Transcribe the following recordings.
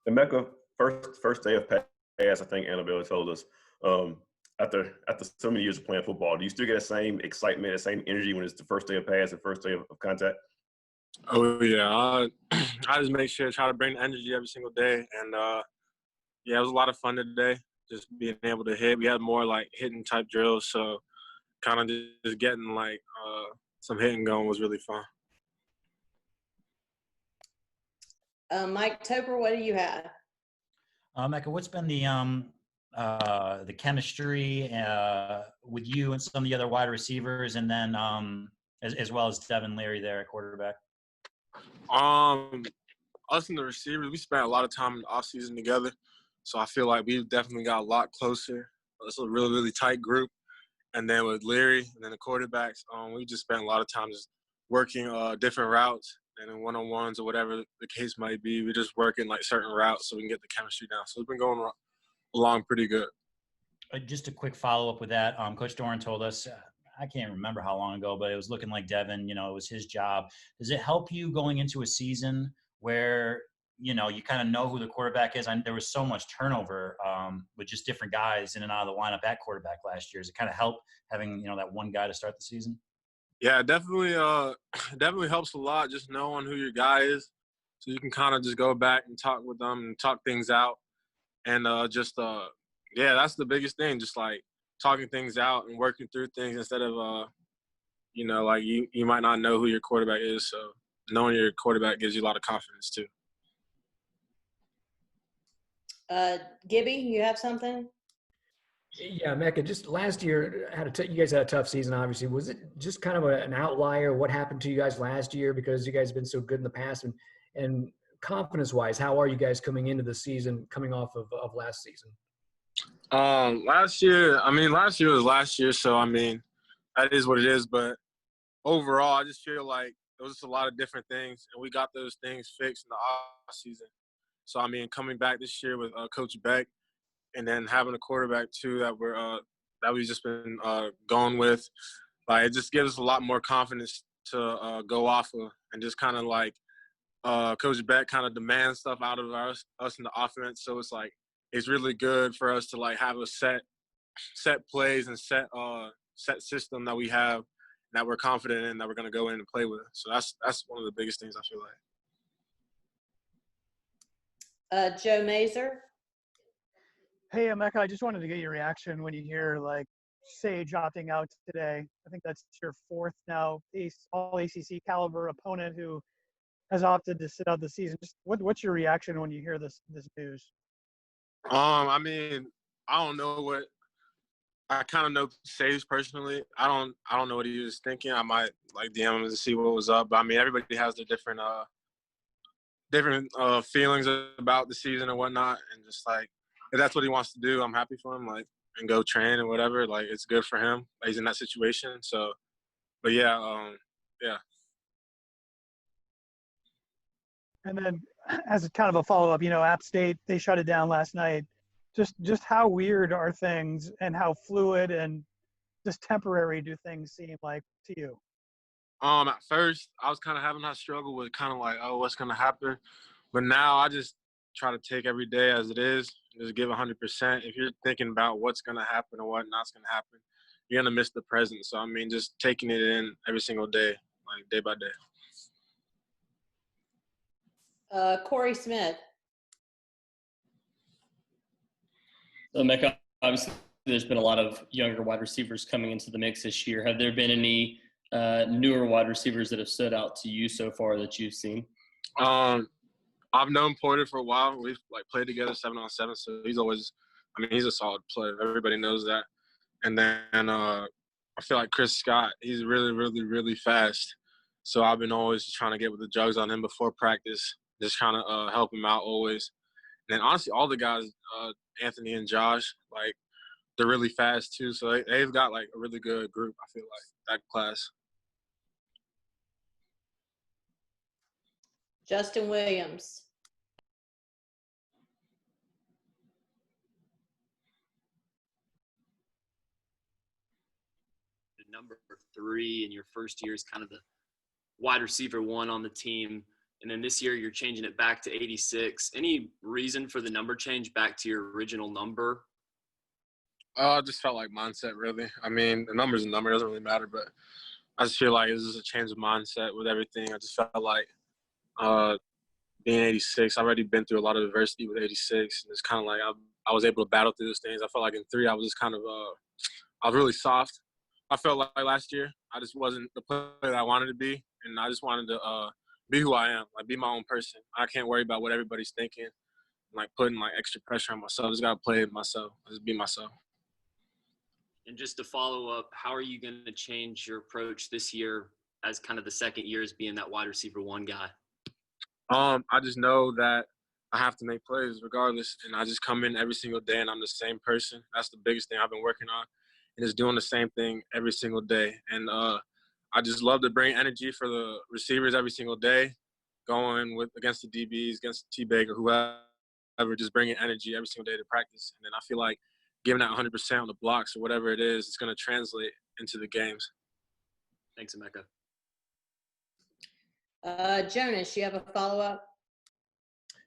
Emeka, first day of pass, I think Annabelle told us, after so many years of playing football, do you still get the same excitement, the same energy when it's the first day of pass, the first day of contact? Oh, yeah. I just make sure to try to bring the energy every single day. And, yeah, it was a lot of fun today, just being able to hit. We had more, like, hitting type drills, so kind of just getting, like, some hitting going was really fun. Mike Topper, what do you have? Mecca, what's been the chemistry with you and some of the other wide receivers, and then as well as Devin Leary there at quarterback? Us and the receivers, we spent a lot of time in the offseason together, so I feel like we've definitely got a lot closer. It's a really, really tight group. And then with Leary and then the quarterbacks, we just spent a lot of time just working different routes and then one-on-ones or whatever the case might be. We're just working like certain routes so we can get the chemistry down. So it's been going along pretty good. Just a quick follow-up with that. Coach Doeren told us, I can't remember how long ago, but it was looking like Devin, it was his job. Does it help you going into a season where, you kind of know who the quarterback is? There was so much turnover with just different guys in and out of the lineup at quarterback last year. Does it kind of help having, that one guy to start the season? Yeah, definitely helps a lot just knowing who your guy is. So you can kind of just go back and talk with them and talk things out. And yeah, that's the biggest thing, just like talking things out and working through things instead of, like you might not know who your quarterback is. So knowing your quarterback gives you a lot of confidence too. Gibby, you have something? Yeah, Mecca, just last year, you guys had a tough season, obviously. Was it just kind of an outlier? What happened to you guys last year? Because you guys have been so good in the past. And confidence-wise, how are you guys coming into the season, coming off of last season? Last year was last year. So, that is what it is. But overall, I just feel like there was just a lot of different things, and we got those things fixed in the off season. So, coming back this year with Coach Beck, and then having a quarterback too that we've just been going with, like it just gives us a lot more confidence to go off of, and just kind of like Coach Beck kind of demands stuff out of us in the offense. So it's like it's really good for us to like have a set plays and set system that we have that we're confident in that we're going to go in and play with. So that's one of the biggest things I feel like. Joe Mazer. Hey, Emeka, I just wanted to get your reaction when you hear, like, Sage opting out today. I think that's your fourth now all ACC caliber opponent who has opted to sit out the season. Just what's your reaction when you hear this news? I don't know what – I kind of know Sage personally. I don't know what he was thinking. I might, like, DM him to see what was up. But, everybody has their different feelings about the season and whatnot, and just, like, if that's what he wants to do, I'm happy for him, like, and go train and whatever. Like, it's good for him. He's in that situation. So, but yeah, yeah. And then as a kind of a follow-up, App State, they shut it down last night. Just how weird are things and how fluid and just temporary do things seem like to you? At first, I was kind of having that struggle with kind of like, oh, what's going to happen? But now I just try to take every day as it is. Just give 100%. If you're thinking about what's going to happen or what not's going to happen, you're going to miss the present. So, just taking it in every single day, like day by day. Corey Smith. So, Mecca, obviously there's been a lot of younger wide receivers coming into the mix this year. Have there been any newer wide receivers that have stood out to you so far that you've seen? I've known Porter for a while. We've played together 7-on-7, so he's always he's a solid player. Everybody knows that. And then I feel like Chris Scott, he's really, really, really fast. So I've been always trying to get with the jugs on him before practice, just kind of help him out always. And then honestly, all the guys, Anthony and Josh, they're really fast too. So they've got a really good group, I feel like, that class. Justin Williams. Number 3 in your first year is kind of the wide receiver 1 on the team. and then this year you're changing it back to 86. Any reason for the number change back to your original number? I just felt like mindset, really. I mean, the number's a number. It doesn't really matter, but I just feel like it was just a change of mindset with everything. I just felt like being 86, I've already been through a lot of adversity with 86. And it's kind of like I was able to battle through those things. I felt like in 3, I was just kind of I was really soft. I felt like last year I just wasn't the player that I wanted to be, and I just wanted to be who I am, like be my own person. I can't worry about what everybody's thinking, like putting like extra pressure on myself. I just gotta play myself, just be myself. And just to follow up, how are you going to change your approach this year as kind of the second year as being that wide receiver 1 guy? I just know that I have to make plays regardless, and I just come in every single day and I'm the same person. That's the biggest thing I've been working on, and just doing the same thing every single day. And I just love to bring energy for the receivers every single day, going against the DBs, against T-Bag or whoever, just bringing energy every single day to practice. And then I feel like giving that 100% on the blocks or whatever it is, it's going to translate into the games. Thanks, Emeka. Jonas, you have a follow-up?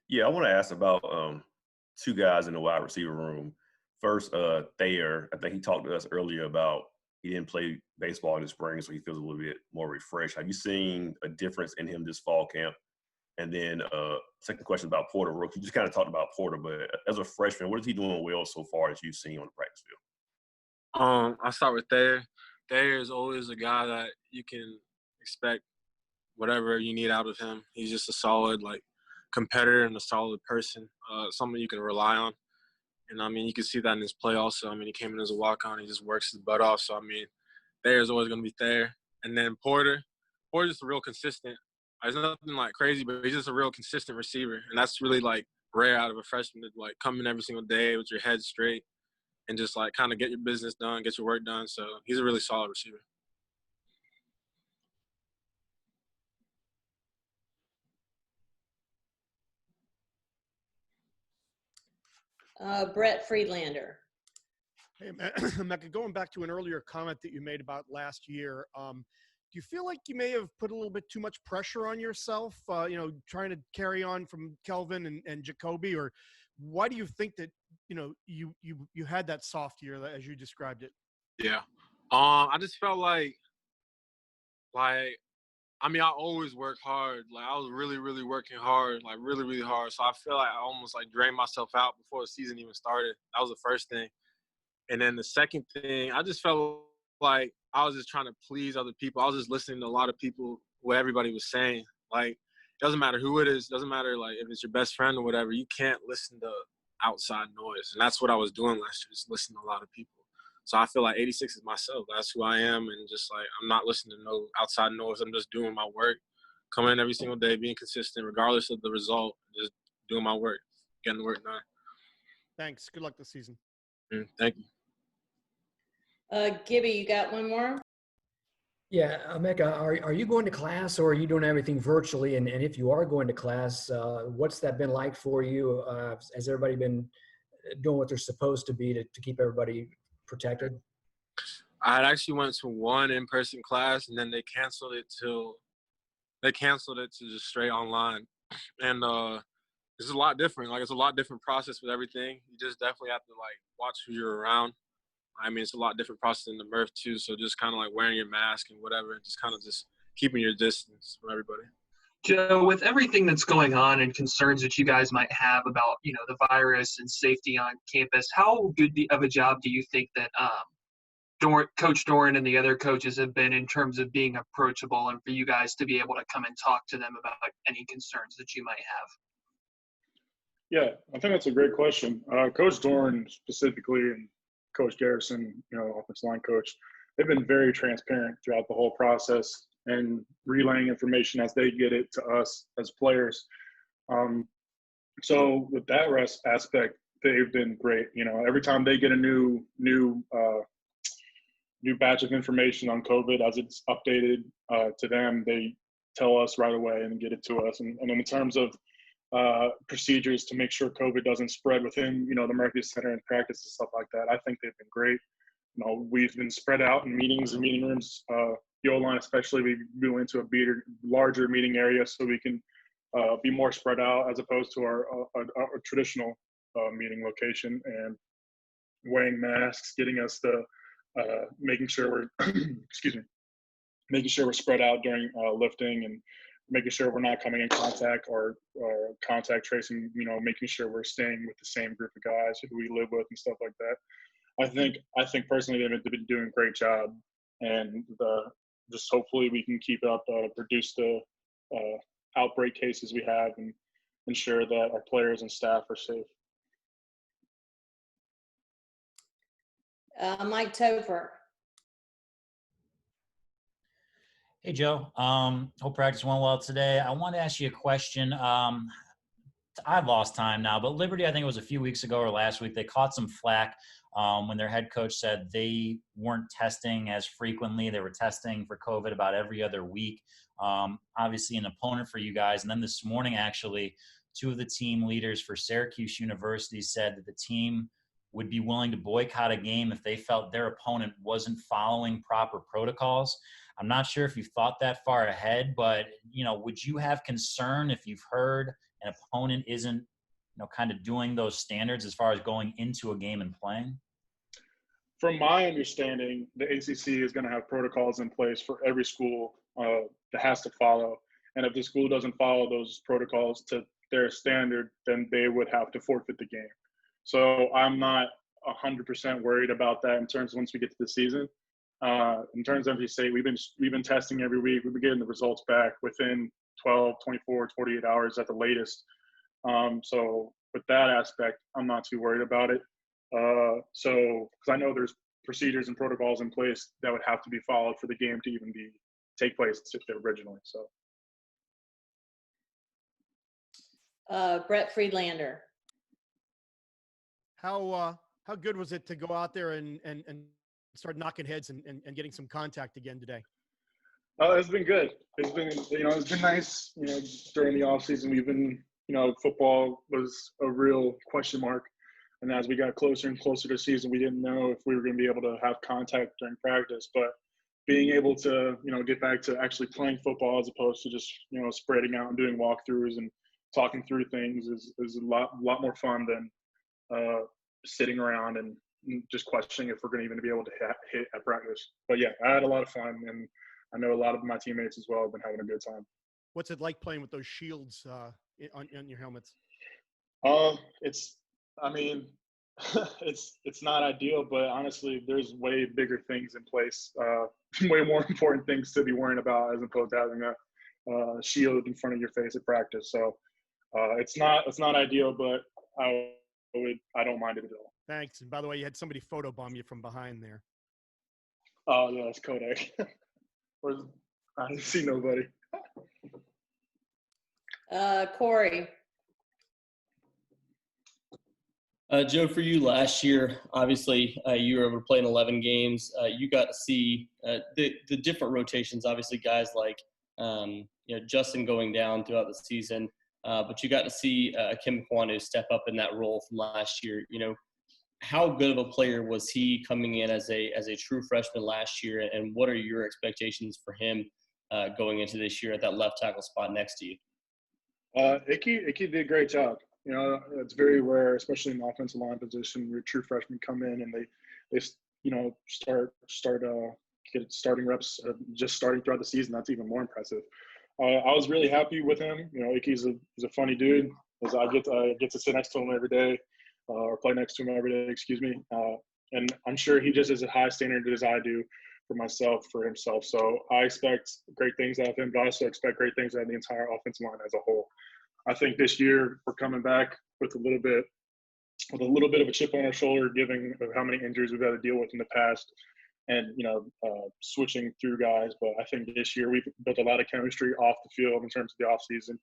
Yeah, I want to ask about 2 guys in the wide receiver room. First, Thayer. I think he talked to us earlier about he didn't play baseball in the spring, so he feels a little bit more refreshed. Have you seen a difference in him this fall camp? And then second question about Porter Rooks. You just kind of talked about Porter, but as a freshman, what is he doing well so far as you've seen on the practice field? I'll start with Thayer. Thayer is always a guy that you can expect whatever you need out of him. He's just a solid competitor and a solid person, someone you can rely on. And, I mean, you can see that in his play also. I mean, he came in as a walk-on. He just works his butt off. So, I mean, Thayer's always going to be Thayer. And then Porter's just a real consistent. There's nothing, crazy, but he's just a real consistent receiver. And that's really, rare out of a freshman to, come in every single day with your head straight and just, kind of get your business done, get your work done. So, he's a really solid receiver. Brett Friedlander. Hey, Emeka, going back to an earlier comment that you made about last year, do you feel like you may have put a little bit too much pressure on yourself, trying to carry on from Kelvin and Jacoby, or why do you think that, you had that soft year as you described it? Yeah. I just felt I always work hard. I was really, really working hard, really, really hard. So I feel like I almost drained myself out before the season even started. That was the first thing. And then the second thing, I just felt like I was just trying to please other people. I was just listening to a lot of people, what everybody was saying. It doesn't matter who it is. It doesn't matter, if it's your best friend or whatever. You can't listen to outside noise. And that's what I was doing last year, just listening to a lot of people. So I feel like 86 is myself. That's who I am. And just, I'm not listening to no outside noise. I'm just doing my work, coming in every single day, being consistent, regardless of the result, just doing my work, getting the work done. Thanks. Good luck this season. Thank you. Gibby, you got one more? Yeah, Emeka, are you going to class or are you doing everything virtually? And if you are going to class, what's that been like for you? Has everybody been doing what they're supposed to be to keep everybody protected? I actually went to one in-person class and then they canceled it to just straight online. And it's a lot different. It's a lot different process with everything. You just definitely have to watch who you're around. I mean, it's a lot different process in the Murph too. So just kind of wearing your mask and whatever, and just kind of just keeping your distance from everybody. Joe, with everything that's going on and concerns that you guys might have about, the virus and safety on campus, how good of a job do you think that Coach Doeren and the other coaches have been in terms of being approachable and for you guys to be able to come and talk to them about any concerns that you might have? Yeah, I think that's a great question. Coach Doeren specifically and Coach Garrison, offensive line coach, they've been very transparent throughout the whole process and relaying information as they get it to us as players. So with that aspect, they've been great. Every time they get a new batch of information on COVID as it's updated to them, they tell us right away and get it to us. And in terms of procedures to make sure COVID doesn't spread within, the Murphy Center and practice and stuff like that, I think they've been great. We've been spread out in meetings and meeting rooms. The O-line especially, we went into a larger meeting area so we can be more spread out as opposed to our traditional meeting location, and wearing masks, getting us the making sure we're excuse me, making sure we're spread out during lifting, and making sure we're not coming in contact or contact tracing, making sure we're staying with the same group of guys who we live with and stuff like that. I think personally they've been doing a great job, and just hopefully we can keep up, reduce the outbreak cases we have, and ensure that our players and staff are safe. Mike Topher. Hey, Joe. Hope practice went well today. I want to ask you a question. I've lost time now, but Liberty, I think it was a few weeks ago or last week, they caught some flack when their head coach said they weren't testing as frequently. They were testing for COVID about every other week. Obviously an opponent for you guys. And then this morning, actually, two of the team leaders for Syracuse University said that the team would be willing to boycott a game if they felt their opponent wasn't following proper protocols. I'm not sure if you've thought that far ahead, but, would you have concern if you've heard an opponent isn't, kind of doing those standards as far as going into a game and playing? From my understanding, the ACC is going to have protocols in place for every school that has to follow. And if the school doesn't follow those protocols to their standard, then they would have to forfeit the game. So I'm not 100% worried about that in terms of once we get to the season. In terms of NC State, we've been testing every week. We've been getting the results back within 12, 24, 48 hours at the latest. So with that aspect, I'm not too worried about it. So because I know there's procedures and protocols in place that would have to be followed for the game to even take place originally. So Brett Friedlander. How good was it to go out there and start knocking heads and getting some contact again today? It's been good. It's been nice. During the off season, we've been, football was a real question mark. And as we got closer and closer to the season, we didn't know if we were going to be able to have contact during practice. But being able to, get back to actually playing football as opposed to just, spreading out and doing walkthroughs and talking through things is a lot more fun than sitting around and just questioning if we're going to even be able to hit at practice. But yeah, I had a lot of fun, and I know a lot of my teammates as well have been having a good time. What's it like playing with those shields on your helmets? It's not ideal, but honestly, there's way bigger things in place, way more important things to be worrying about as opposed to having a shield in front of your face at practice. So it's not ideal, but I don't mind it at all. Thanks. And by the way, you had somebody photobomb you from behind there. Oh, yeah, it's Kodak. I didn't see nobody. Corey. Joe, for you last year, obviously you were able to play in 11 games. You got to see the different rotations. Obviously, guys like Justin going down throughout the season, but you got to see Kim Kwanu step up in that role from last year. How good of a player was he coming in as a true freshman last year, and what are your expectations for him going into this year at that left tackle spot next to you? Icky did a great job. It's very rare, especially in the offensive line position, where true freshmen come in and they get starting reps just starting throughout the season. That's even more impressive. I was really happy with him. Icky's a funny dude. I get to sit next to him every day, or play next to him every day. Excuse me. And I'm sure he just has a high standard as I do for himself. So I expect great things out of him, but I also expect great things out of the entire offensive line as a whole. I think this year we're coming back with a little bit of a chip on our shoulder, given how many injuries we've had to deal with in the past, and switching through guys. But I think this year we've built a lot of chemistry off the field in terms of the off season,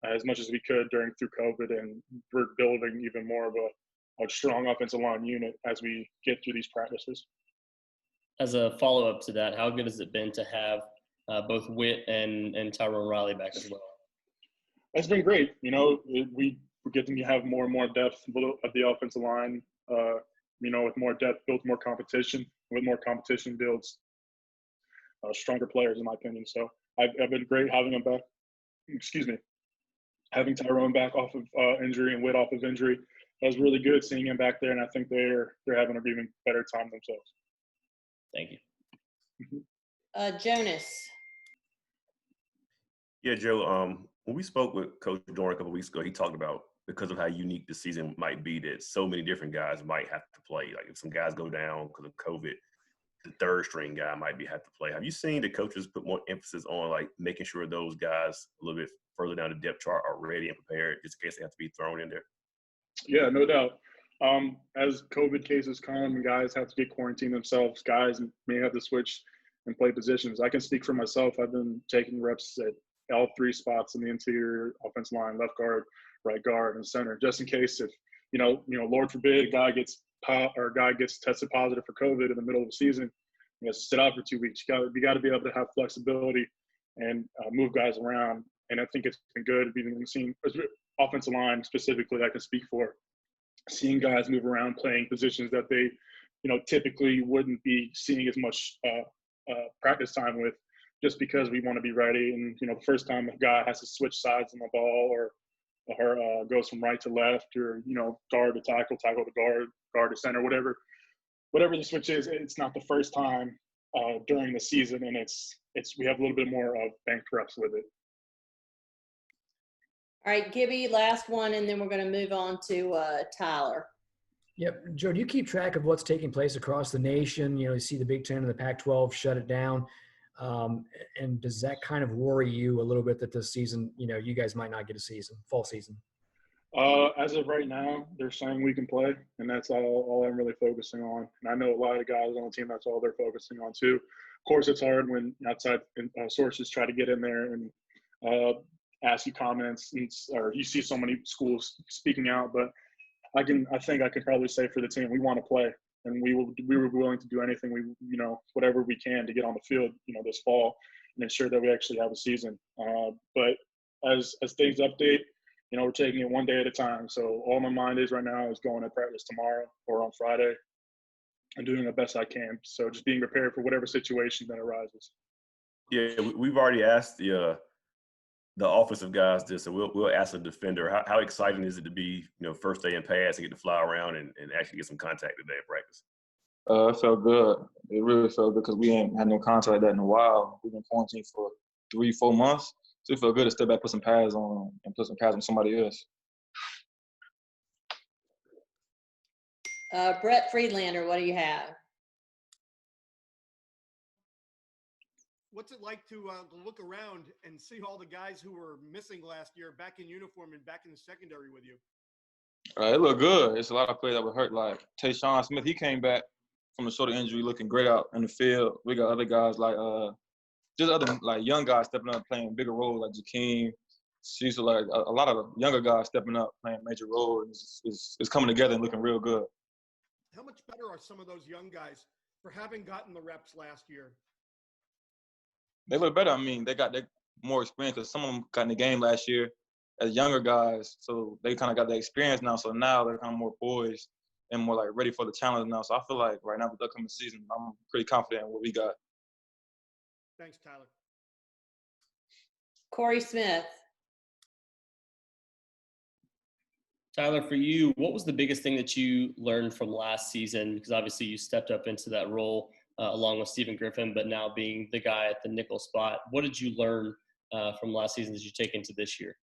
as much as we could through COVID, and we're building even more of a strong offensive line unit as we get through these practices. As a follow-up to that, how good has it been to have both Witt and Tyrone Riley back as well? It's been great. We get to have more and more depth at the offensive line. With more depth builds more competition. With more competition builds stronger players, in my opinion. So I've been great having them back. Excuse me. having Tyrone back off of injury and Witt off of injury, that was really good seeing him back there, and I think they're having an even better time themselves. Thank you. Jonas. Yeah, Joe. When we spoke with Coach Doeren a couple weeks ago, he talked about because of how unique the season might be that so many different guys might have to play. Like if some guys go down because of COVID, the third string guy might have to play. Have you seen the coaches put more emphasis on like making sure those guys a little bit further down the depth chart are ready and prepared just in case they have to be thrown in there? Yeah, no doubt. As COVID cases come and guys have to get quarantined themselves, guys may have to switch and play positions. I can speak for myself. I've been taking reps at all three spots in the interior offensive line, left guard, right guard, and center, just in case if, Lord forbid, a guy gets tested positive for COVID in the middle of the season, he has to sit out for 2 weeks. You got to be able to have flexibility and move guys around. And I think it's been good. We've been seeing offensive line specifically, I can speak for, seeing guys move around, playing positions that they, typically wouldn't be seeing as much practice time with, just because we want to be ready. And, the first time a guy has to switch sides on the ball or goes from right to left or, guard to tackle to guard to center, whatever the switch is, it's not the first time during the season. And we have a little bit more of banked reps with it. All right, Gibby, last one, and then we're going to move on to Tyler. Yep. Joe, do you keep track of what's taking place across the nation? You see the Big Ten and the Pac-12 shut it down. And does that kind of worry you a little bit that this season, you guys might not get a fall season? As of right now, they're saying we can play, and that's all I'm really focusing on. And I know a lot of guys on the team, that's all they're focusing on too. Of course, it's hard when outside sources try to get in there and ask you comments, or you see so many schools speaking out. But I think I can probably say for the team, we want to play, and we were willing to do anything whatever we can to get on the field, this fall and ensure that we actually have a season. But as things update, we're taking it one day at a time. So all my mind is right now is going to practice tomorrow or on Friday and doing the best I can. So just being prepared for whatever situation that arises. Yeah, we've already asked the offensive guys this, so we'll ask the defender, how exciting is it to be, first day in pass and get to fly around and actually get some contact today at practice? It felt good. It really felt good because we ain't had no contact like that in a while. We've been quarantined for 3-4 months. So it felt good to step back, put some pads on, and put some pads on somebody else. Brett Friedlander, what do you have? What's it like to look around and see all the guys who were missing last year back in uniform and back in the secondary with you? It looked good. It's a lot of players that were hurt, like Tayshawn Smith. He came back from a shoulder injury looking great out in the field. We got other guys like just other like young guys stepping up playing bigger roles like Jakeem. Cecil, like a lot of younger guys stepping up playing major roles. It's coming together and looking real good. How much better are some of those young guys for having gotten the reps last year? They look better. I mean, they got more experience because some of them got in the game last year as younger guys, so they kind of got the experience now. So now they're kind of more poised and more like ready for the challenge now. So I feel like right now with the upcoming season, I'm pretty confident in what we got. Thanks, Tyler. Corey Smith. Tyler, for you, what was the biggest thing that you learned from last season? Because obviously you stepped up into that role along with Stephen Griffin, but now being the guy at the nickel spot. What did you learn from last season that you take into this year?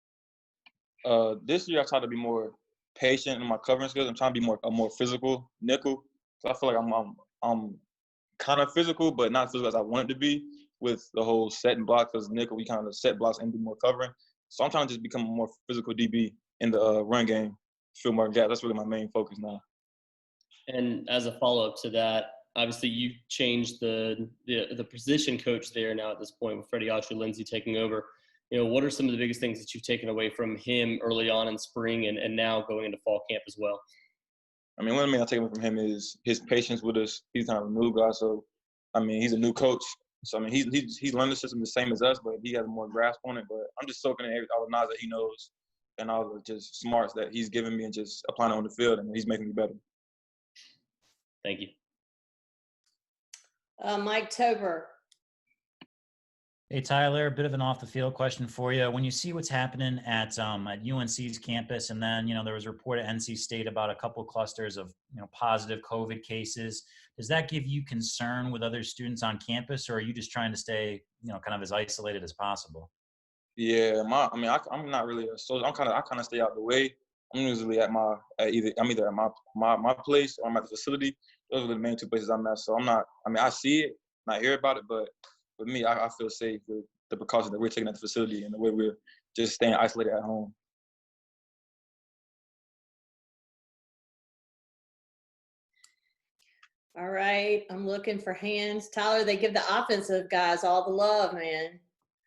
This year I tried to be more patient in my covering skills. I'm trying to be a more physical nickel. So I feel like I'm kind of physical, but not physical as I want it to be with the whole set and block, because nickel, we kind of set blocks and do more covering. So I'm trying to just become a more physical DB in the run game, fill more gaps. That's really my main focus now. And as a follow-up to that, obviously you changed the position coach there now at this point with Freddie Autry-Lindsay taking over. What are some of the biggest things that you've taken away from him early on in spring and now going into fall camp as well? I mean, one of the things I take away from him is his patience with us. He's kind of a new guy, so I mean, he's a new coach. So I mean, he's learned the system the same as us, but he has more grasp on it. But I'm just soaking in all the knowledge that he knows and all the just smarts that he's giving me and just applying it on the field, and he's making me better. Thank you. Mike Tober. Hey, Tyler, a bit of an off the field question for you. When you see what's happening at UNC's campus, and then, there was a report at NC State about a couple clusters of, positive COVID cases, does that give you concern with other students on campus, or are you just trying to stay, kind of as isolated as possible? Yeah, I'm not really I kind of stay out the way. I'm usually I'm either at my place or I'm at the facility. Those are the main two places I'm at. So I'm not. I see it and I hear about it, but with me, I feel safe with the precautions that we're taking at the facility and the way we're just staying isolated at home. All right, I'm looking for hands. Tyler, they give the offensive guys all the love, man.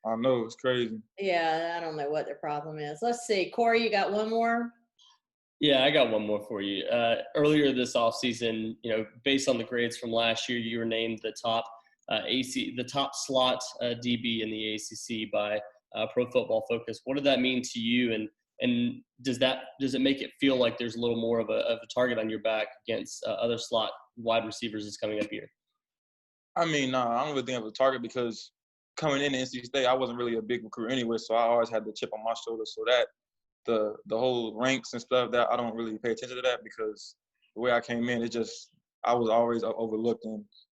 I know, it's crazy. Yeah, I don't know what their problem is. Let's see. Corey, you got one more? Yeah, I got one more for you. Earlier this offseason, based on the grades from last year, you were named the top slot DB in the ACC by Pro Football Focus. What did that mean to you, and does it make it feel like there's a little more of a target on your back against other slot wide receivers that's coming up here? I don't really think of a target because coming in NC State, I wasn't really a big recruiter anyway, so I always had the chip on my shoulder. So that the whole ranks and stuff, that I don't really pay attention to that because the way I came in, I was always overlooked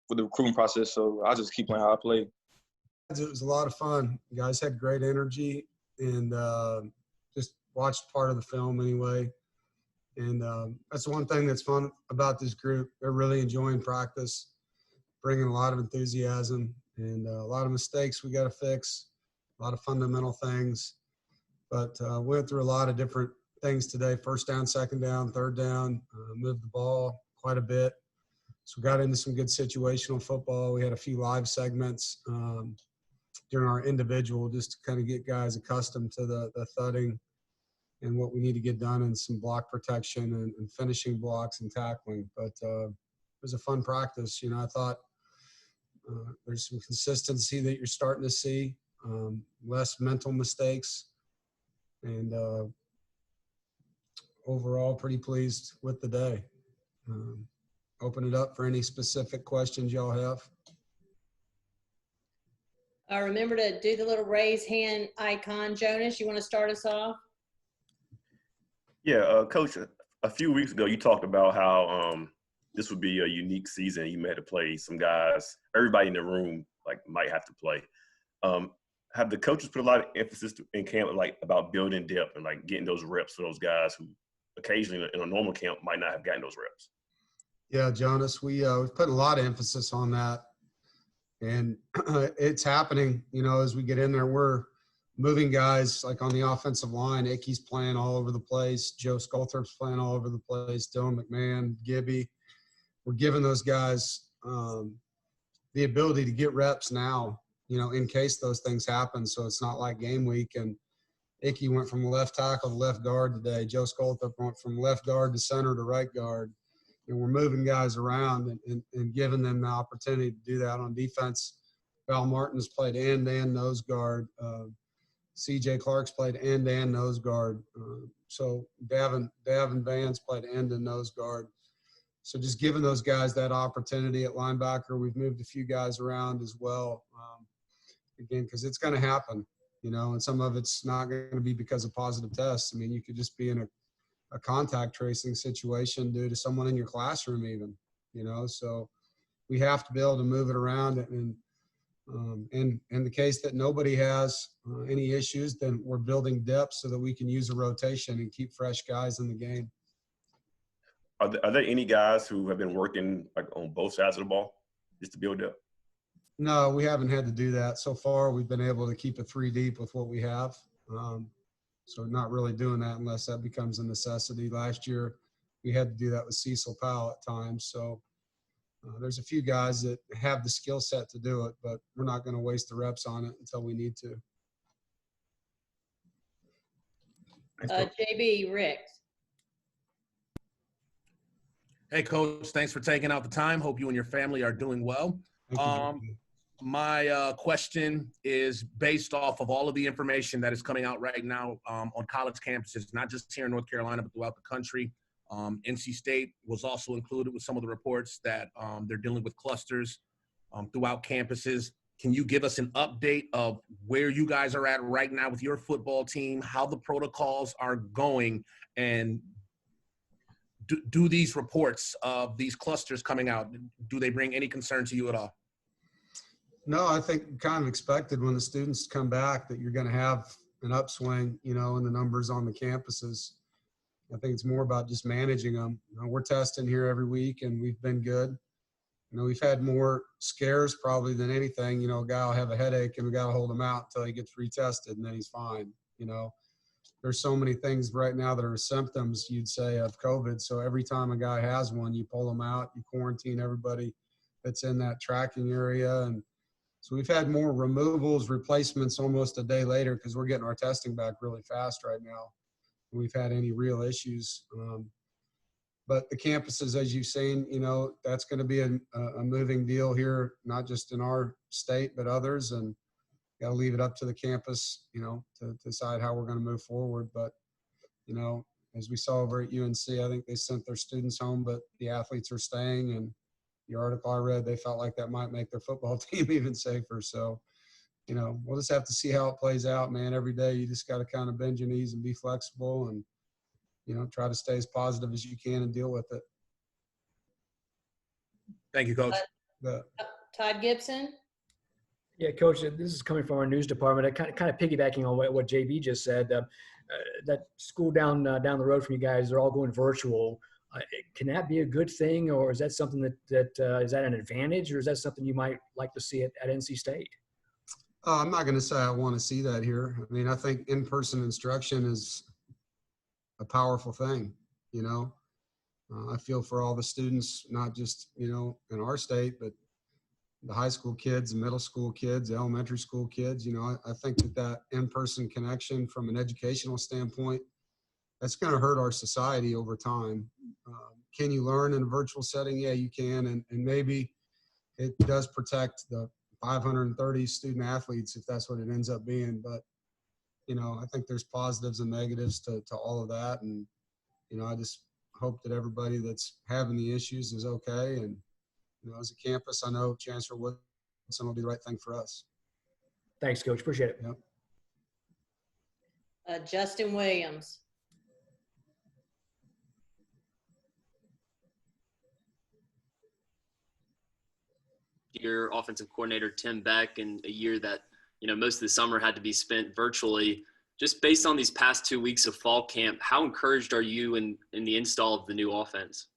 with the recruiting process. So I just keep playing how I play. It was a lot of fun. You guys had great energy, and just watched part of the film anyway. And that's one thing that's fun about this group. They're really enjoying practice, bringing a lot of enthusiasm, and a lot of mistakes we got to fix, a lot of fundamental things. But went through a lot of different things today: first down, second down, third down, moved the ball quite a bit. So we got into some good situational football. We had a few live segments during our individual just to kind of get guys accustomed to the thudding and what we need to get done, and some block protection and finishing blocks and tackling. But it was a fun practice. I thought there's some consistency that you're starting to see, less mental mistakes, and overall pretty pleased with the day. Open it up for any specific questions y'all have. Remember to do the little raise hand icon. Jonas, you want to start us off? Yeah, Coach, a few weeks ago, you talked about how this would be a unique season. You may have to play some guys, everybody in the room, might have to play. Have the coaches put a lot of emphasis in camp, about building depth and, getting those reps for those guys who occasionally in a normal camp might not have gotten those reps? Yeah, Jonas, we've put a lot of emphasis on that. And it's happening, as we get in there. We're moving guys on the offensive line. Ickey's playing all over the place. Joe Sculthorpe's playing all over the place. Dylan McMahon, Gibby. We're giving those guys the ability to get reps now, in case those things happen. So it's not like game week. And Ickey went from left tackle to left guard today. Joe Sculthorpe went from left guard to center to right guard. And we're moving guys around and giving them the opportunity to do that on defense. Val Martin's played end-to-end nose guard. C.J. Clark's played end-to-end nose guard. So Davin Vance played end and nose guard. So just giving those guys that opportunity at linebacker. We've moved a few guys around as well. Again, because it's going to happen, and some of it's not going to be because of positive tests. You could just be in a contact tracing situation due to someone in your classroom even, so we have to be able to move it around. And in the case that nobody has any issues, then we're building depth so that we can use a rotation and keep fresh guys in the game. Are there any guys who have been working on both sides of the ball just to build depth? No, we haven't had to do that. So far, we've been able to keep it 3 deep with what we have. So not really doing that unless that becomes a necessity. Last year, we had to do that with Cecil Powell at times. So there's a few guys that have the skill set to do it, but we're not going to waste the reps on it until we need to. JB, Rick. Hey, Coach, thanks for taking out the time. Hope you and your family are doing well. My question is based off of all of the information that is coming out right now on college campuses, not just here in North Carolina, but throughout the country. NC State was also included with some of the reports that they're dealing with clusters throughout campuses. Can you give us an update of where you guys are at right now with your football team, how the protocols are going, and do these reports of these clusters coming out, do they bring any concern to you at all? No, I think kind of expected when the students come back that you're going to have an upswing, in the numbers on the campuses. I think it's more about just managing them. We're testing here every week, and we've been good. We've had more scares probably than anything. A guy will have a headache, and we got to hold him out until he gets retested, and then he's fine. There's so many things right now that are symptoms, you'd say, of COVID. So every time a guy has one, you pull him out, you quarantine everybody that's in that tracking area. And so we've had more removals, replacements almost a day later because we're getting our testing back really fast right now. We've had any real issues. But the campuses, as you've seen, that's going to be a moving deal here, not just in our state, but others. And got to leave it up to the campus, to decide how we're going to move forward. But, as we saw over at UNC, I think they sent their students home, but the athletes are staying. And the article I read, they felt like that might make their football team even safer. So, we'll just have to see how it plays out, man. Every day you just got to kind of bend your knees and be flexible and, try to stay as positive as you can and deal with it. Thank you, Coach. Todd Gibson. Yeah, Coach, this is coming from our news department. Kind of piggybacking on what JB just said. That school down the road from you guys, they're all going virtual. Can that be a good thing, or is that something that is that an advantage, or is that something you might like to see at NC State? I'm not going to say I want to see that here. I mean, I think in-person instruction is a powerful thing. I feel for all the students, not just in our state, but the high school kids, the middle school kids, the elementary school kids. I think that in-person connection from an educational standpoint, that's going to hurt our society over time. Can you learn in a virtual setting? Yeah, you can. And maybe it does protect the 530 student athletes if that's what it ends up being. But, I think there's positives and negatives to all of that. And, I just hope that everybody that's having the issues is okay. And, as a campus, I know Chancellor Woodson will do the right thing for us. Thanks, Coach. Appreciate it. Yep. Justin Williams. Your offensive coordinator, Tim Beck, in a year that, most of the summer had to be spent virtually. Just based on these past 2 weeks of fall camp, how encouraged are you in the install of the new offense?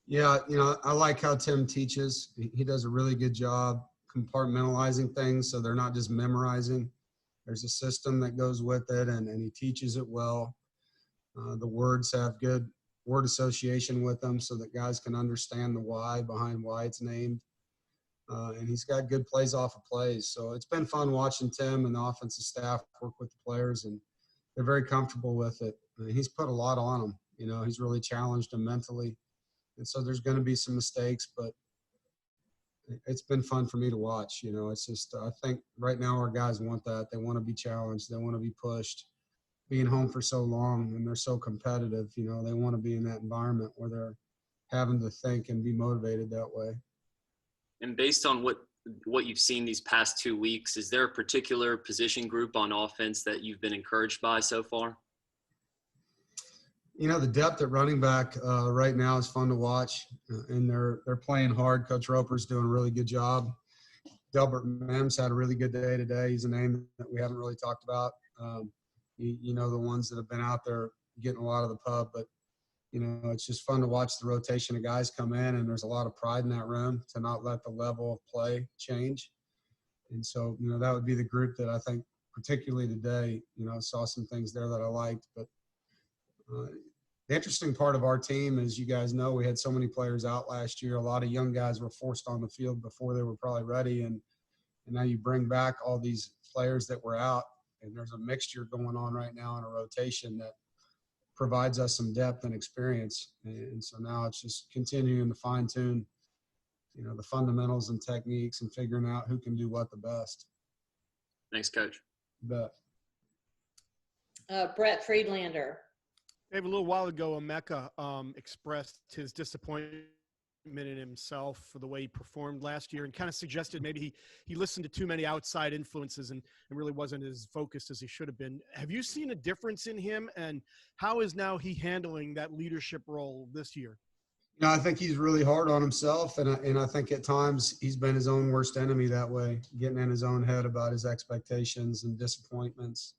Yeah, I like how Tim teaches. He does a really good job compartmentalizing things so they're not just memorizing. There's a system that goes with it, and he teaches it well. The words have good word association with them so that guys can understand the why behind why it's named. And he's got good plays off of plays. So it's been fun watching Tim and the offensive staff work with the players, and they're very comfortable with it. He's put a lot on them. He's really challenged them mentally. And so there's going to be some mistakes, but it's been fun for me to watch. It's just, I think right now our guys want that. They want to be challenged. They want to be pushed. Being home for so long and they're so competitive, they want to be in that environment where they're having to think and be motivated that way. And based on what you've seen these past 2 weeks, is there a particular position group on offense that you've been encouraged by so far? The depth at running back right now is fun to watch, and they're playing hard. Coach Roper's doing a really good job. Delbert Mims had a really good day today. He's a name that we haven't really talked about. The ones that have been out there getting a lot of the pub, but it's just fun to watch the rotation of guys come in, and there's a lot of pride in that room to not let the level of play change. And so, that would be the group that I think particularly today, saw some things there that I liked. But the interesting part of our team, as you guys know, we had so many players out last year. A lot of young guys were forced on the field before they were probably ready. And now you bring back all these players that were out, and there's a mixture going on right now in a rotation that provides us some depth and experience. And so now it's just continuing to fine tune, the fundamentals and techniques and figuring out who can do what the best. Thanks, Coach. You bet. Brett Friedlander. Dave, a little while ago, Emeka expressed his disappointment in himself for the way he performed last year, and kind of suggested maybe he listened to too many outside influences and really wasn't as focused as he should have been. Have you seen a difference in him, and how is now he handling that leadership role this year? You know, I think he's really hard on himself, and I think at times he's been his own worst enemy that way, getting in his own head about his expectations and disappointments.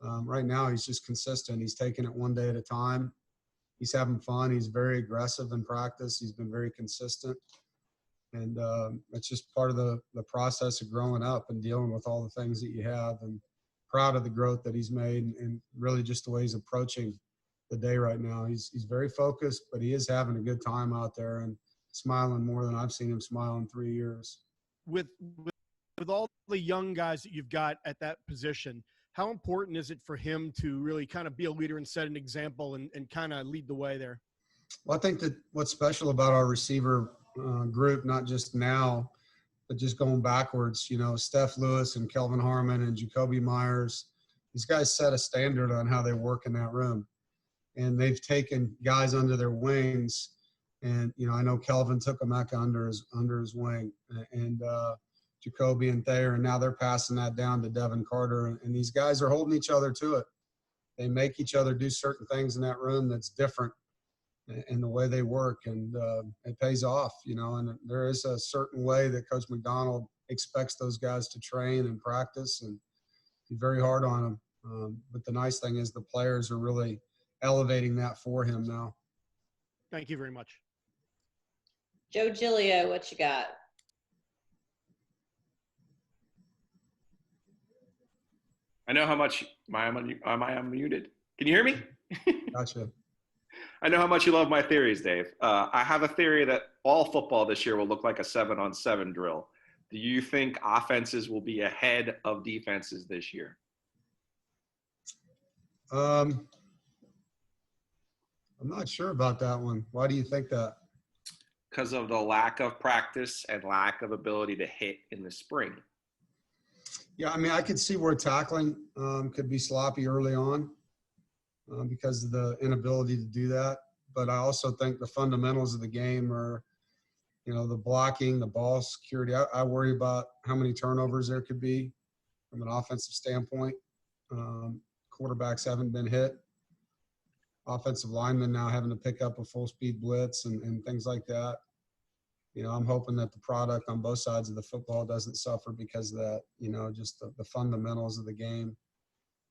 Right now, he's just consistent. He's taking it one day at a time. He's having fun. He's very aggressive in practice. He's been very consistent. And it's just part of the process of growing up and dealing with all the things that you have, and proud of the growth that he's made and really just the way he's approaching the day right now. He's very focused, but he is having a good time out there and smiling more than I've seen him smile in 3 years. With all the young guys that you've got at that position, how important is it for him to really kind of be a leader and set an example and kind of lead the way there? Well, I think that what's special about our receiver group, not just now, but just going backwards, you know, Steph Lewis and Kelvin Harmon and Jacoby Myers, these guys set a standard on how they work in that room. And they've taken guys under their wings. And, you know, I know Kelvin took Emeka under his wing, and Jacoby and Thayer, and now they're passing that down to Devin Carter. And these guys are holding each other to it. They make each other do certain things in that room that's different in the way they work, and it pays off, you know. And there is a certain way that Coach McDonald expects those guys to train and practice, and he's very hard on them. But the nice thing is the players are really elevating that for him now. Thank you very much. Joe Giglio, what you got? I know how much am I unmuted? Can you hear me? Gotcha. I know how much you love my theories, Dave. I have a theory that all football this year will look like a 7-on-7 drill. Do you think offenses will be ahead of defenses this year? I'm not sure about that one. Why do you think that? Because of the lack of practice and lack of ability to hit in the spring. Yeah, I mean, I could see where tackling could be sloppy early on because of the inability to do that. But I also think the fundamentals of the game are, you know, the blocking, the ball security. I worry about how many turnovers there could be from an offensive standpoint. Quarterbacks haven't been hit. Offensive linemen now having to pick up a full-speed blitz and things like that. You know, I'm hoping that the product on both sides of the football doesn't suffer because of that, you know, just the fundamentals of the game.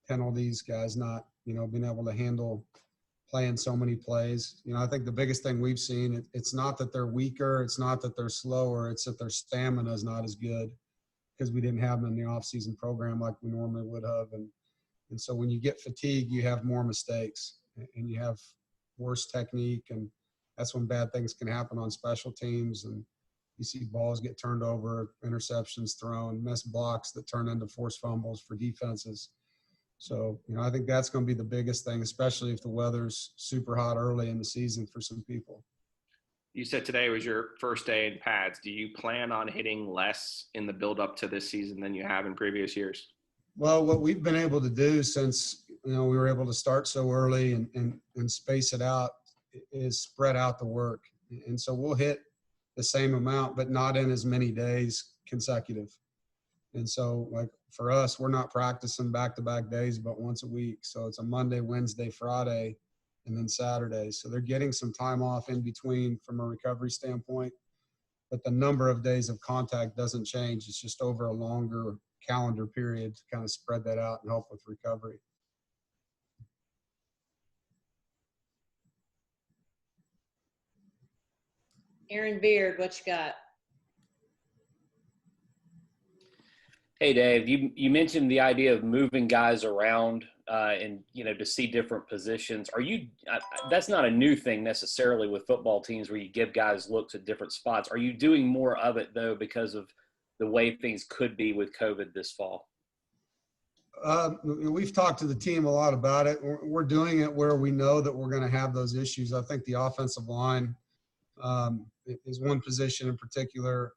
Penalties, guys not, you know, being able to handle playing so many plays. You know, I think the biggest thing we've seen, it's not that they're weaker, it's not that they're slower, it's that their stamina is not as good because we didn't have them in the off-season program like we normally would have. And so when you get fatigued, you have more mistakes and you have worse technique, and that's when bad things can happen on special teams. And you see balls get turned over, interceptions thrown, missed blocks that turn into forced fumbles for defenses. So, you know, I think that's going to be the biggest thing, especially if the weather's super hot early in the season for some people. You said today was your first day in pads. Do you plan on hitting less in the build-up to this season than you have in previous years? Well, what we've been able to do since, you know, we were able to start so early and space it out is spread out the work. And so we'll hit the same amount, but not in as many days consecutive. And so, like, for us, we're not practicing back-to-back days, but once a week. So it's a Monday, Wednesday, Friday, and then Saturday. So they're getting some time off in between from a recovery standpoint. But the number of days of contact doesn't change. It's just over a longer calendar period to kind of spread that out and help with recovery. Aaron Beard, what you got? Hey, Dave, you mentioned the idea of moving guys around and, you know, to see different positions. Are you that's not a new thing necessarily with football teams where you give guys looks at different spots. Are you doing more of it, though, because of the way things could be with COVID this fall? We've talked to the team a lot about it. We're doing it where we know that we're going to have those issues. I think the offensive line is one position in particular.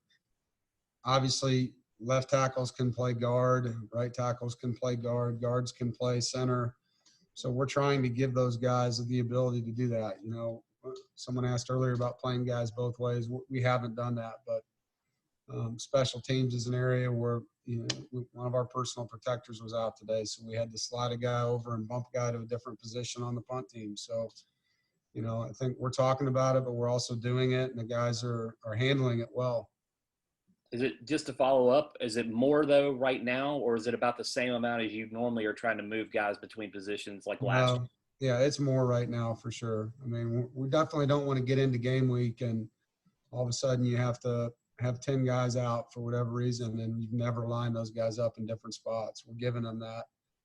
Obviously, left tackles can play guard, right tackles can play guard, guards can play center. So we're trying to give those guys the ability to do that. You know, someone asked earlier about playing guys both ways. We haven't done that, but special teams is an area where, one of our personal protectors was out today, so we had to slide a guy over and bump a guy to a different position on the punt team. So, I think we're talking about it, but we're also doing it, and the guys are handling it well. Is it, just to follow up, is it more though right now, or is it about the same amount as you normally are trying to move guys between positions like last year? Yeah, it's more right now for sure. I mean, we definitely don't want to get into game week and all of a sudden you have to have 10 guys out for whatever reason, and you've never lined those guys up in different spots. We're giving them that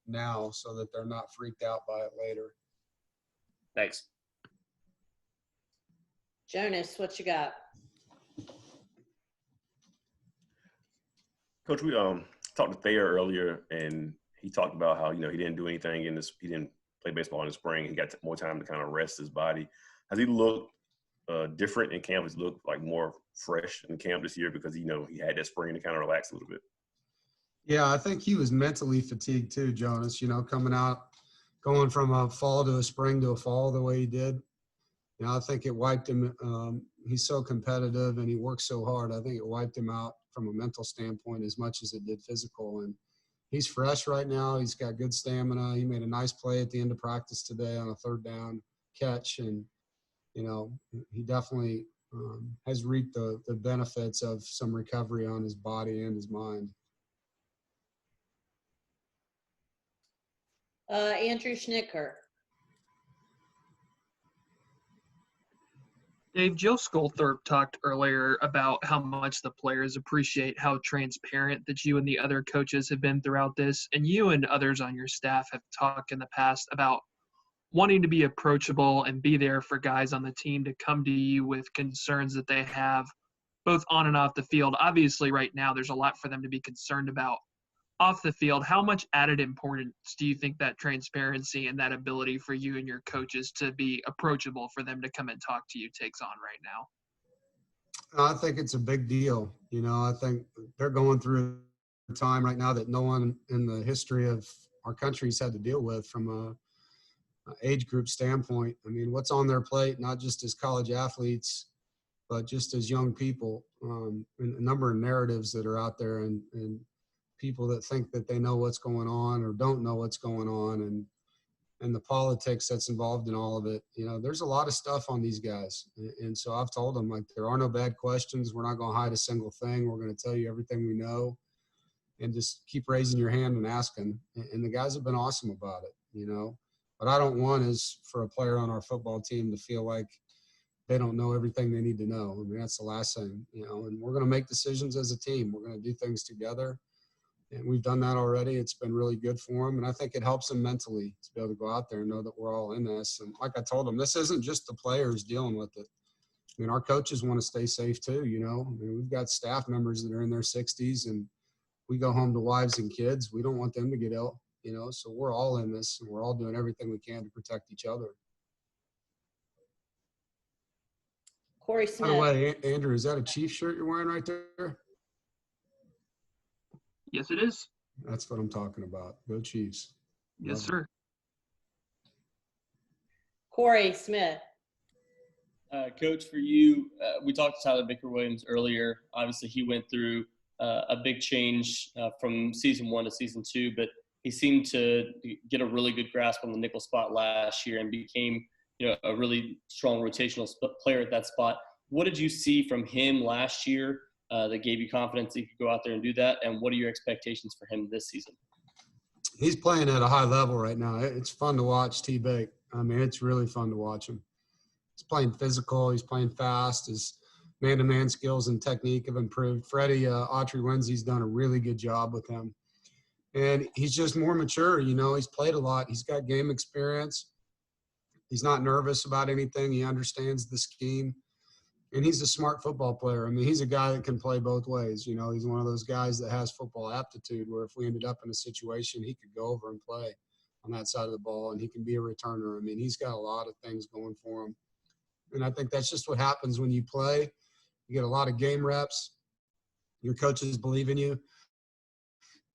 now so that they're not freaked out by it later. Thanks. Jonas, what you got? Coach, we talked to Thayer earlier, and he talked about how, he didn't do anything he didn't play baseball in the spring. He got more time to kind of rest his body. Has he looked different in camp? Has he looked like more fresh in camp this year because, he had that spring to kind of relax a little bit? Yeah, I think he was mentally fatigued too, Jonas, coming out, going from a fall to a spring to a fall the way he did. I think it wiped him. He's so competitive and he works so hard. I think it wiped him out from a mental standpoint as much as it did physical. And he's fresh right now. He's got good stamina. He made a nice play at the end of practice today on a third down catch. And, he definitely has reaped the benefits of some recovery on his body and his mind. Andrew Schnicker. Dave, Joe Sculthorpe talked earlier about how much the players appreciate how transparent that you and the other coaches have been throughout this. And you and others on your staff have talked in the past about wanting to be approachable and be there for guys on the team to come to you with concerns that they have both on and off the field. Obviously, right now, there's a lot for them to be concerned about off the field. How much added importance do you think that transparency and that ability for you and your coaches to be approachable for them to come and talk to you takes on right now? I think it's a big deal. I think they're going through a time right now that no one in the history of our country's had to deal with from a age group standpoint. I mean, what's on their plate, not just as college athletes, but just as young people, and a number of narratives that are out there and people that think that they know what's going on or don't know what's going on, and the politics that's involved in all of it. There's a lot of stuff on these guys. And so I've told them, there are no bad questions. We're not going to hide a single thing. We're going to tell you everything we know and just keep raising your hand and asking. And the guys have been awesome about it, What I don't want is for a player on our football team to feel like they don't know everything they need to know. I mean, that's the last thing, and we're going to make decisions as a team. We're going to do things together. And we've done that already. It's been really good for them. And I think it helps them mentally to be able to go out there and know that we're all in this. And like I told them, this isn't just the players dealing with it. I mean, our coaches want to stay safe too, I mean, we've got staff members that are in their 60s and we go home to wives and kids. We don't want them to get ill, so we're all in this and we're all doing everything we can to protect each other. Corey Smith. By the way, Andrew, is that a Chiefs shirt you're wearing right there? Yes, it is. That's what I'm talking about. Go Chiefs. Yes, sir. Corey Smith. Coach, for you, we talked to Tyler Baker-Williams earlier. Obviously, he went through a big change from season 1 to season 2, but he seemed to get a really good grasp on the nickel spot last year and became, a really strong rotational player at that spot. What did you see from him last year that gave you confidence that you could go out there and do that? And what are your expectations for him this season? He's playing at a high level right now. It's fun to watch T-Bake. I mean, it's really fun to watch him. He's playing physical. He's playing fast. His man-to-man skills and technique have improved. Freddie Autry-Lindsey's done a really good job with him. And he's just more mature. He's played a lot. He's got game experience. He's not nervous about anything. He understands the scheme. And he's a smart football player. I mean, he's a guy that can play both ways. He's one of those guys that has football aptitude where if we ended up in a situation, he could go over and play on that side of the ball, and he can be a returner. I mean, he's got a lot of things going for him. And I think that's just what happens when you play. You get a lot of game reps. Your coaches believe in you.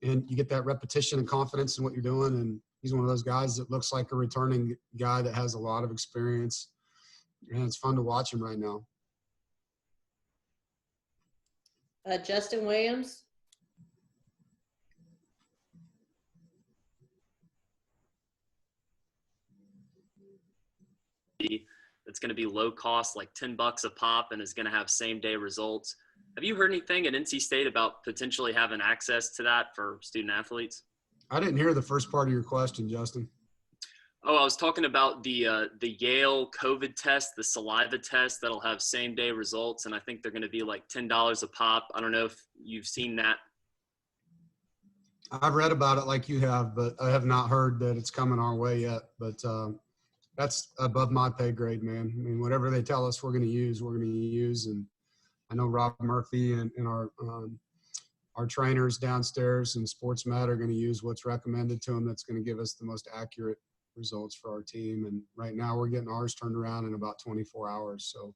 And you get that repetition and confidence in what you're doing. And he's one of those guys that looks like a returning guy that has a lot of experience. And it's fun to watch him right now. Justin Williams. That's going to be low cost, like $10 a pop, and is going to have same day results. Have you heard anything at NC State about potentially having access to that for student athletes? I didn't hear the first part of your question, Justin. Oh, I was talking about the Yale COVID test, the saliva test that'll have same day results, and I think they're going to be like $10 a pop. I don't know if you've seen that. I've read about it like you have, but I have not heard that it's coming our way yet. But that's above my pay grade, man. I mean, whatever they tell us we're going to use, we're going to use. And I know Rob Murphy and our trainers downstairs in SportsMed are going to use what's recommended to them that's going to give us the most accurate results for our team. And right now we're getting ours turned around in about 24 hours. So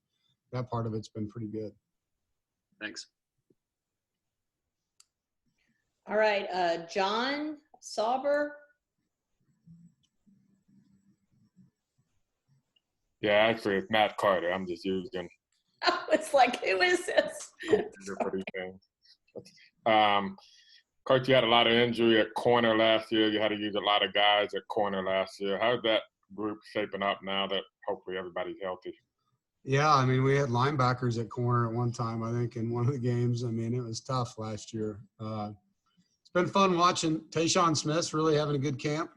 that part of it's been pretty good. Thanks. All right. John Sauber. Yeah, actually, it's Matt Carter. I'm just using. I was like, who is this? Coach, you had a lot of injury at corner last year. You had to use a lot of guys at corner last year. How's that group shaping up now that hopefully everybody's healthy? Yeah, I mean, we had linebackers at corner at one time, I think, in one of the games. I mean, it was tough last year. It's been fun watching Tayshawn Smith's really having a good camp.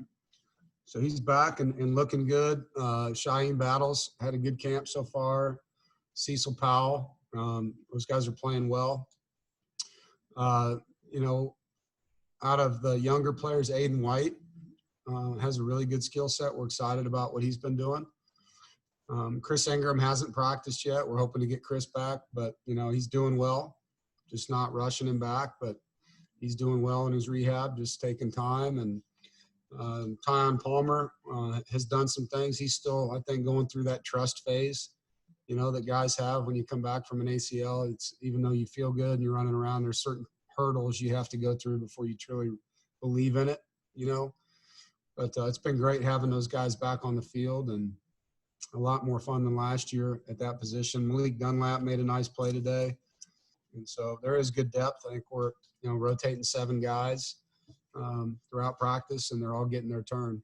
So he's back and looking good. Shaheem Battles had a good camp so far. Cecil Powell, those guys are playing well. You know, out of the younger players, Aiden White has a really good skill set. We're excited about what he's been doing. Chris Ingram hasn't practiced yet. We're hoping to get Chris back, but, you know, he's doing well, just not rushing him back, but he's doing well in his rehab, just taking time. And Tyon Palmer has done some things. He's still, I think, going through that trust phase, you know, that guys have when you come back from an ACL. It's even though you feel good and you're running around, there's certain hurdles you have to go through before you truly believe in it, you know. But it's been great having those guys back on the field and a lot more fun than last year at that position. Malik Dunlap made a nice play today. And so there is good depth. I think we're, you know, rotating 7 guys throughout practice, and they're all getting their turn.